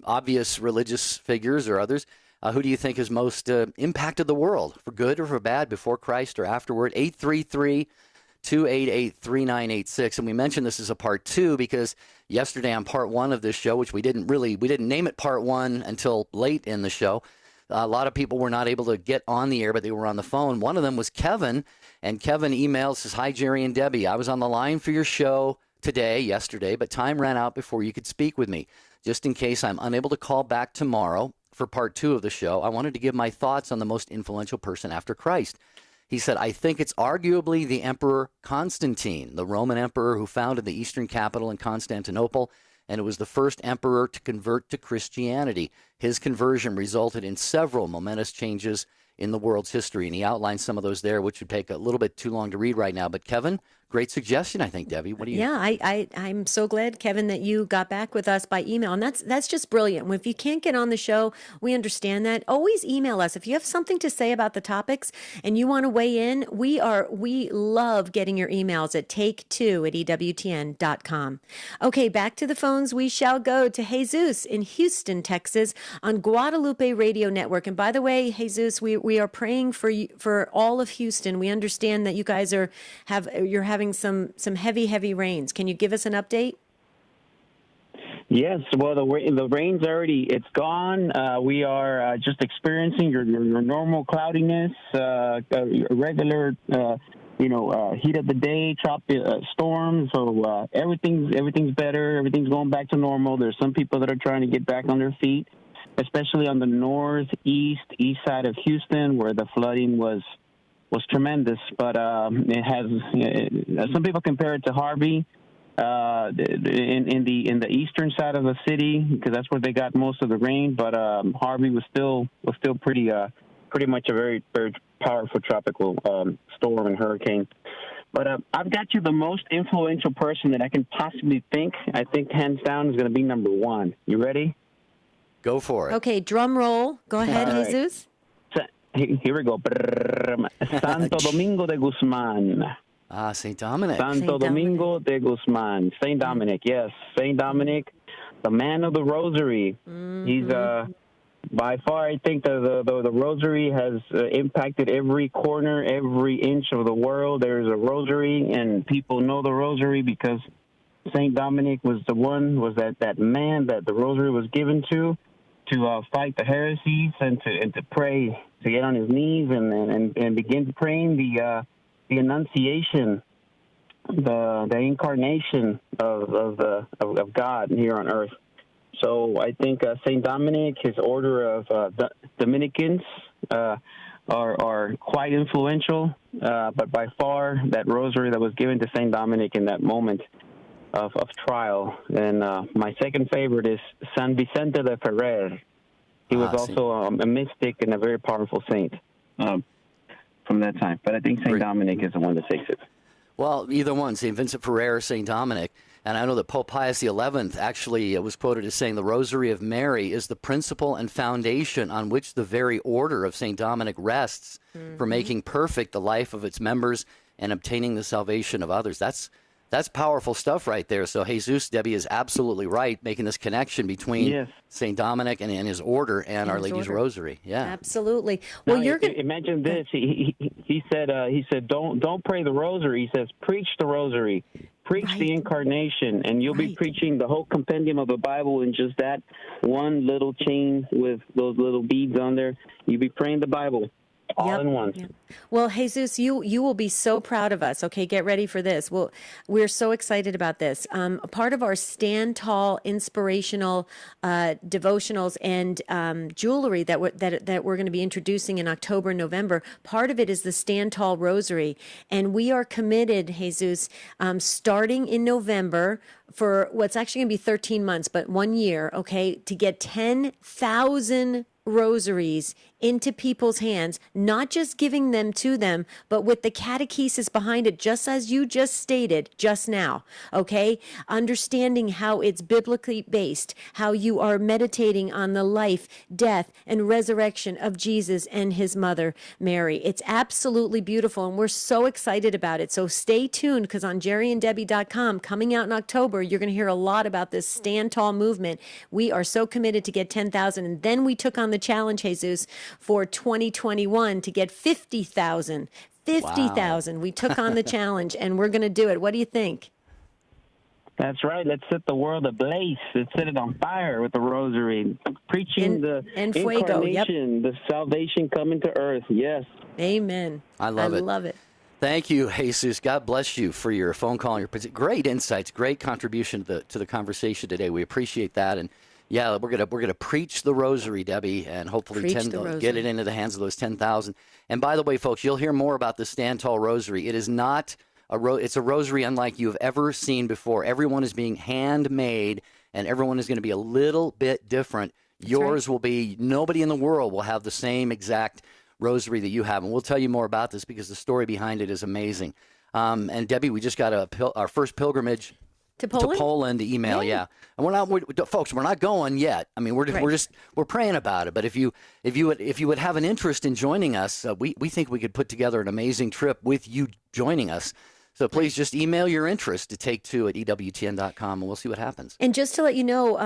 obvious religious figures or others. Who do you think has most impacted the world, for good or for bad, before Christ or afterward? 833-288-3986. And we mentioned this as a part 2 because yesterday on part 1 of this show, which we didn't name it part 1 until late in the show. A lot of people were not able to get on the air, but they were on the phone. One of them was Kevin, and Kevin emailed, says, "Hi, Jerry and Debbie. I was on the line for your show yesterday, but time ran out before you could speak with me. Just in case I'm unable to call back tomorrow for part 2 of the show, I wanted to give my thoughts on the most influential person after Christ." He said, "I think it's arguably the Emperor Constantine, the Roman emperor who founded the eastern capital in Constantinople, and it was the first emperor to convert to Christianity. His conversion resulted in several momentous changes in the world's history." And he outlined some of those there, which would take a little bit too long to read right now. But Kevin, great suggestion, I think, Debbie. What do you? Yeah, I'm so glad, Kevin, that you got back with us by email. And that's just brilliant. If you can't get on the show, we understand that. Always email us. If you have something to say about the topics and you want to weigh in, we love getting your emails at take2@ewtn.com. Okay, back to the phones we shall go to Jesus in Houston, Texas on Guadalupe Radio Network. And by the way, Jesus, we are praying for you, for all of Houston. We understand that you guys you're having some heavy rains. Can you give us an update? Yes, well, the rain's it's gone. We are just experiencing your normal cloudiness, regular, heat of the day, storms. So everything's better. Everything's going back to normal. There's some people that are trying to get back on their feet, especially on the east side of Houston, where the flooding was tremendous. But it has some people compare it to Harvey in the eastern side of the city, because that's where they got most of the rain. But Harvey was still pretty much a very, very powerful tropical storm and hurricane. But I've got you the most influential person that I can possibly think. I think hands down is going to be number 1. You ready? Go for it. Okay, drum roll. Go ahead, All Jesus. Right. Here we go. Santo Domingo de Guzman. St. Dominic. Santo Domingo de Guzman. St. Dominic, yes. St. Dominic, the man of the Rosary. Mm-hmm. He's by far, I think the Rosary has impacted every corner, every inch of the world. There's a Rosary, and people know the Rosary because St. Dominic was that man that the Rosary was given to fight the heresies and to pray, to get on his knees and begin praying the Annunciation, the incarnation of God here on earth. So I think St. Dominic, his order of Dominicans, are quite influential. But by far, that Rosary that was given to St. Dominic in that moment of trial. And my second favorite is San Vicente de Ferrer. He was also a mystic and a very powerful saint from that time. But I think St. Dominic is the one that takes it. Well, either one, St. Vincent Ferrer, St. Dominic. And I know that Pope Pius XI actually was quoted as saying the Rosary of Mary is the principle and foundation on which the very order of St. Dominic rests for making perfect the life of its members and obtaining the salvation of others. That's powerful stuff right there. So Jesus, Debbie is absolutely right, making this connection between St. Dominic and his order and Our Lady's Rosary. Yeah, absolutely. Well, imagine this. He said, don't pray the Rosary. He says, preach the Rosary, preach the Incarnation, and you'll be preaching the whole compendium of the Bible in just that one little chain with those little beads on there. You'll be praying the Bible. All in one. Yep. Well, Jesus, you will be so proud of us. Okay, get ready for this. Well, we're so excited about this. A part of our Stand Tall inspirational devotionals and jewelry that we're going to be introducing in October and November. Part of it is the Stand Tall Rosary, and we are committed, Jesus, starting in November for what's actually going to be 13 months, but 1 year. Okay, to get 10,000 rosaries into people's hands, not just giving them to them, but with the catechesis behind it, just as you just stated just now, okay? Understanding how it's biblically based, how you are meditating on the life, death, and resurrection of Jesus and his mother, Mary. It's absolutely beautiful, and we're so excited about it. So stay tuned, because on jerryanddebbie.com, coming out in October, you're going to hear a lot about this Stand Tall movement. We are so committed to get 10,000, and then we took on the challenge, Jesus, for 2021 to get 50,000. 50,000. Wow. We took on the challenge, and we're going to do it. What do you think? That's right. Let's set the world ablaze. Let's set it on fire with the rosary, preaching the incarnation, the salvation coming to earth. Yes. Amen. I love it. Thank you, Jesus. God bless you for your phone call and your great insights, great contribution to the conversation today. We appreciate that. And yeah, we're gonna preach the rosary, Debbie, and hopefully get it into the hands of those 10,000. And by the way, folks, you'll hear more about the Stand Tall Rosary. It is not it's a rosary unlike you've ever seen before. Everyone is being handmade, and everyone is going to be a little bit different. Yours will be, nobody in the world will have the same exact rosary that you have. And we'll tell you more about this because the story behind it is amazing. And Debbie, we just got our first pilgrimage to Poland email. Yeah. And folks, we're not going yet. I mean, we're praying about it. But if you would have an interest in joining us, we think we could put together an amazing trip with you joining us. So please just email your interest to take2@EWTN.com, and we'll see what happens. And just to let you know,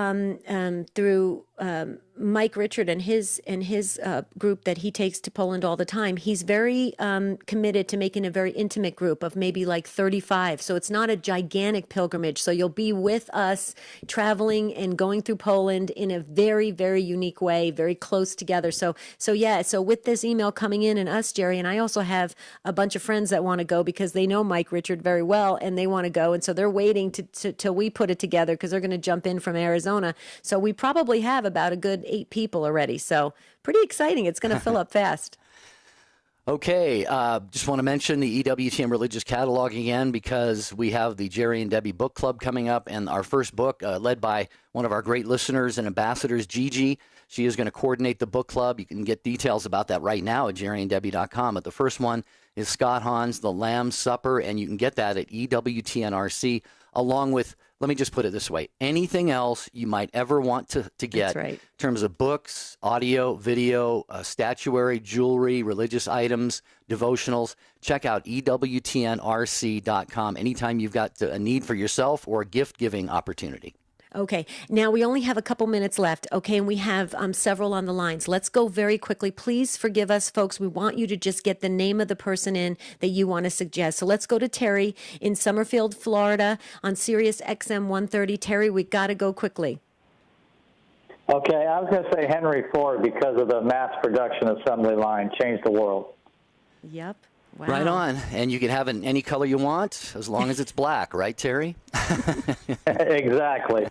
through Mike Richard and his group that he takes to Poland all the time, he's very committed to making a very intimate group of maybe like 35. So it's not a gigantic pilgrimage. So you'll be with us traveling and going through Poland in a very, very unique way, very close together. So with this email coming in and us, Jerry, and I also have a bunch of friends that want to go because they know Mike Richard very well and they want to go. And so they're waiting till we put it together because they're going to jump in from Arizona. So we probably have about a good 8 people already. So pretty exciting. It's going to fill up fast. Okay. Just want to mention the EWTN Religious Catalog again because we have the Jerry and Debbie Book Club coming up, and our first book led by one of our great listeners and ambassadors, Gigi. She is going to coordinate the book club. You can get details about that right now at jerryanddebbie.com. But the first one is Scott Hahn's The Lamb's Supper, and you can get that at EWTNRC along with, let me just put it this way, anything else you might ever want to get in terms of books, audio, video, statuary, jewelry, religious items, devotionals, check out EWTNRC.com anytime you've got a need for yourself or a gift-giving opportunity. Okay. Now we only have a couple minutes left. Okay. And we have several on the lines. Let's go very quickly. Please forgive us, folks. We want you to just get the name of the person in that you want to suggest. So let's go to Terry in Summerfield, Florida on Sirius XM 130. Terry, we got to go quickly. Okay. I was going to say Henry Ford because of the mass production assembly line changed the world. Yep. Wow. Right on. And you can have it in any color you want as long as it's black, right, Terry? Exactly.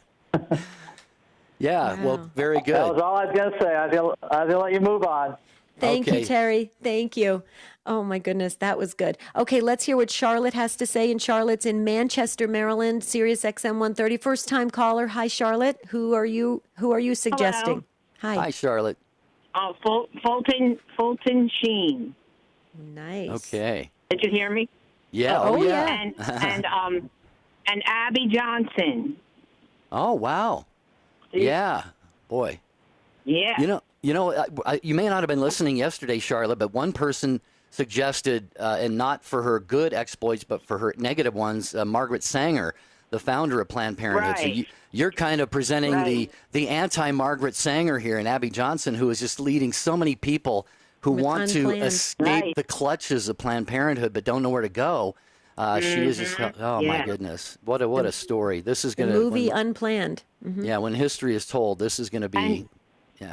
Yeah, wow. Well, very good. That was all I was going to say. I was going to let you move on. Thank you, Terry. Thank you. Oh, my goodness. That was good. Okay, let's hear what Charlotte has to say. And Charlotte's in Manchester, Maryland, Sirius XM 130. First-time caller. Hi, Charlotte. Who are you suggesting? Hello. Hi. Hi, Charlotte. Fulton Sheen. Nice. Okay. Did you hear me? Yeah. Oh yeah. And Abby Johnson. Oh, wow. Yeah. Boy. Yeah. You may not have been listening yesterday, Charlotte, but one person suggested, and not for her good exploits, but for her negative ones, Margaret Sanger, the founder of Planned Parenthood. Right. So you're kind of presenting the anti-Margaret Sanger here, and Abby Johnson, who is just leading so many people who want to escape the clutches of Planned Parenthood but don't know where to go. She is just, my goodness. What a story. This is going to... movie Unplanned. Mm-hmm. Yeah, when history is told, this is going to be... Go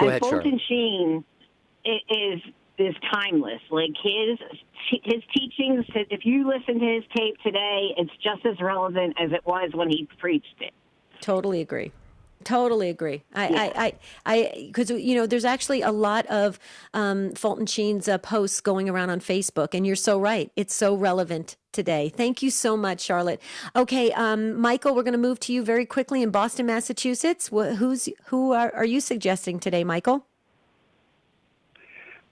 ahead, Fulton Charlotte. Sheen is timeless. Like his teachings, if you listen to his tape today, it's just as relevant as it was when he preached it. Totally agree. I because there's actually a lot of Fulton Sheen's posts going around on Facebook, and you're so right. It's so relevant today. Thank you so much, Charlotte. Okay, Michael, we're going to move to you very quickly in Boston, Massachusetts. Who are you suggesting today, Michael?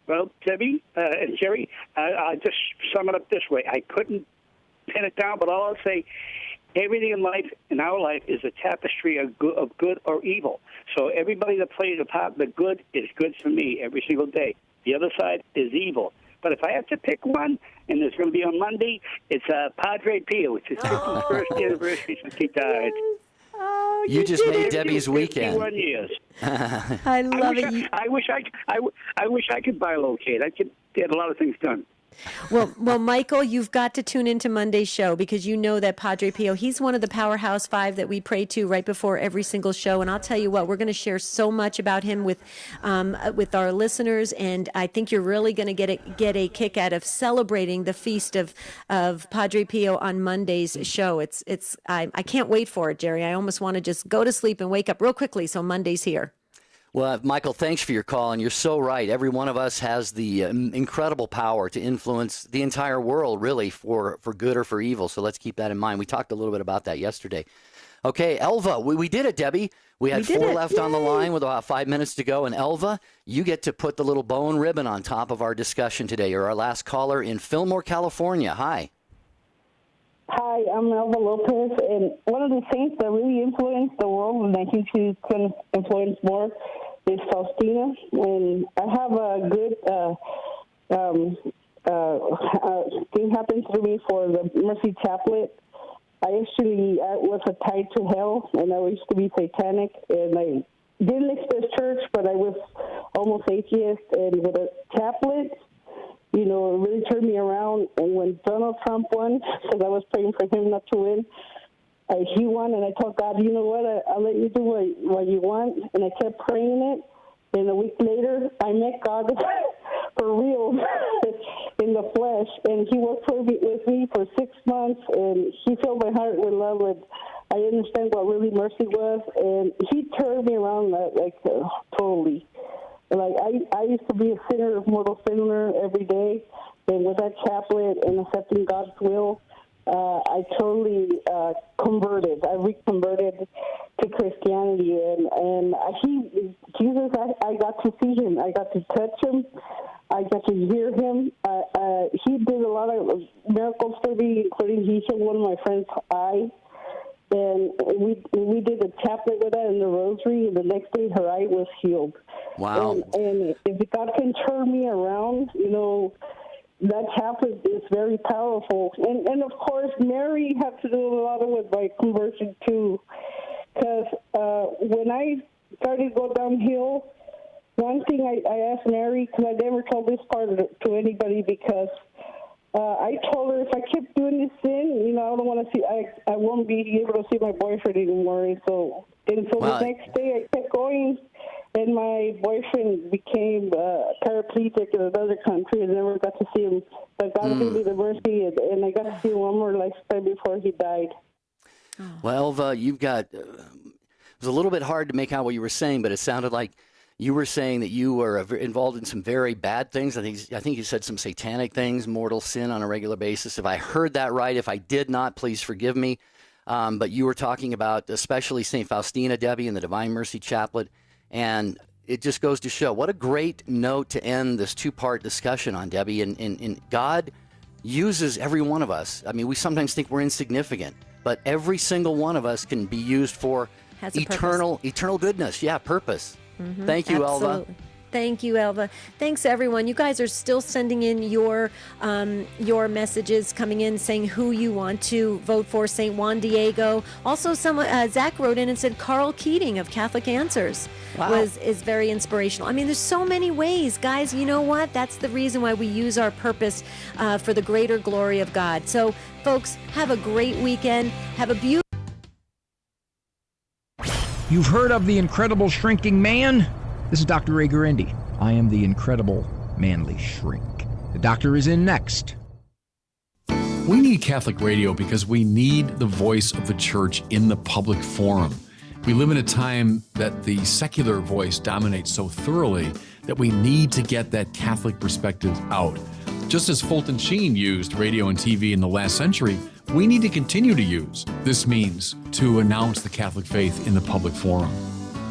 Well, Debbie and Jerry, I'll just sum it up this way. I couldn't pin it down, but all I'll say, everything in our life, is a tapestry of good or evil. So everybody that plays a part, the good is good for me every single day. The other side is evil. But if I have to pick one, and it's going to be on Monday, it's Padre Pio. It's his 51st anniversary since he died. Oh, you just made Debbie's weekend. 51 years. I love it. I wish I could bilocate. I could get a lot of things done. Well, Michael, you've got to tune into Monday's show because you know that Padre Pio, he's one of the Powerhouse 5 that we pray to right before every single show. And I'll tell you what, we're going to share so much about him with our listeners, and I think you're really going to get a kick out of celebrating the feast of Padre Pio on Monday's show. I can't wait for it, Jerry. I almost want to just go to sleep and wake up real quickly so Monday's here. Well, Michael, thanks for your call, and you're so right. Every one of us has the incredible power to influence the entire world, really, for good or for evil. So let's keep that in mind. We talked a little bit about that yesterday. Okay, Elva, we did it, Debbie. We had 4 left on the line with about 5 minutes to go. And Elva, you get to put the little bow and ribbon on top of our discussion today. You're our last caller in Fillmore, California. Hi. Hi, I'm Elva Lopez, and one of the saints that really influenced the world, and I think she's going to influence more, is Faustina. And I have a good thing happened to me for the Mercy Chaplet. I was tied to hell, and I used to be satanic, and I didn't express church, but I was almost atheist, and with a chaplet, it really turned me around. And when Donald Trump won, because I was praying for him not to win, he won, and I told God, you know what, I'll let you do what you want. And I kept praying it. And a week later, I met God for real in the flesh. And he worked with me for 6 months, and he filled my heart with love. And I understand what really mercy was. And he turned me around totally. Like, I used to be a sinner, a mortal sinner every day, and with that chaplet and accepting God's will, I totally converted. I reconverted to Christianity, and Jesus, I got to see him. I got to touch him. I got to hear him. He did a lot of miracles for me, including he healed one of my friend's eye. And we did a chaplet with her in the rosary, and the next day her eye was healed. Wow. And if God can turn me around, that chaplet is very powerful. And of course, Mary had to do a lot with my conversion too. Because when I started to go downhill, one thing I asked Mary, because I never told this part to anybody, because I told her if I kept doing this sin, I don't want to see, I won't be able to see my boyfriend anymore. And so the next day I kept going, and my boyfriend became paraplegic in another country, and never got to see him. But God gave me the mercy, and I got to see him one more lifetime before he died. Well, Elva, you've got, it was a little bit hard to make out what you were saying, but it sounded like you were saying that you were involved in some very bad things. I think you said some satanic things, mortal sin on a regular basis. If I heard that right, if I did not, please forgive me. But you were talking about especially St. Faustina, Debbie, and the Divine Mercy Chaplet. And it just goes to show what a great note to end this 2-part discussion on, Debbie. And God uses every one of us. I mean, we sometimes think we're insignificant, but every single one of us can be used for eternal goodness. Yeah, purpose. Mm-hmm. Thank you, Absolutely. Elva. Thank you, Elva. Thanks, everyone. You guys are still sending in your messages coming in saying who you want to vote for. St. Juan Diego. Also, Zach wrote in and said Carl Keating of Catholic Answers is very inspirational. I mean, there's so many ways. Guys, you know what? That's the reason why we use our purpose for the greater glory of God. So, folks, have a great weekend. Have a beautiful... You've heard of the incredible shrinking man? This is Dr. Ray Gurendi. I am the incredible manly shrink. The doctor is in next. We need Catholic radio because we need the voice of the church in the public forum. We live in a time that the secular voice dominates so thoroughly that we need to get that Catholic perspective out. Just as Fulton Sheen used radio and TV in the last century, we need to continue to use this means to announce the Catholic faith in the public forum.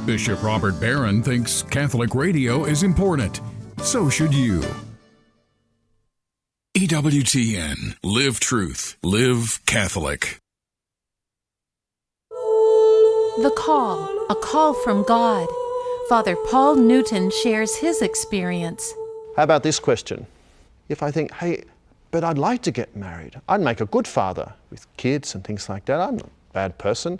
Bishop Robert Barron thinks Catholic radio is important. So should you. EWTN. Live truth. Live Catholic. The Call, a call from God. Father Paul Newton shares his experience. How about this question? If I think, hey, but I'd like to get married. I'd make a good father with kids and things like that. I'm not a bad person.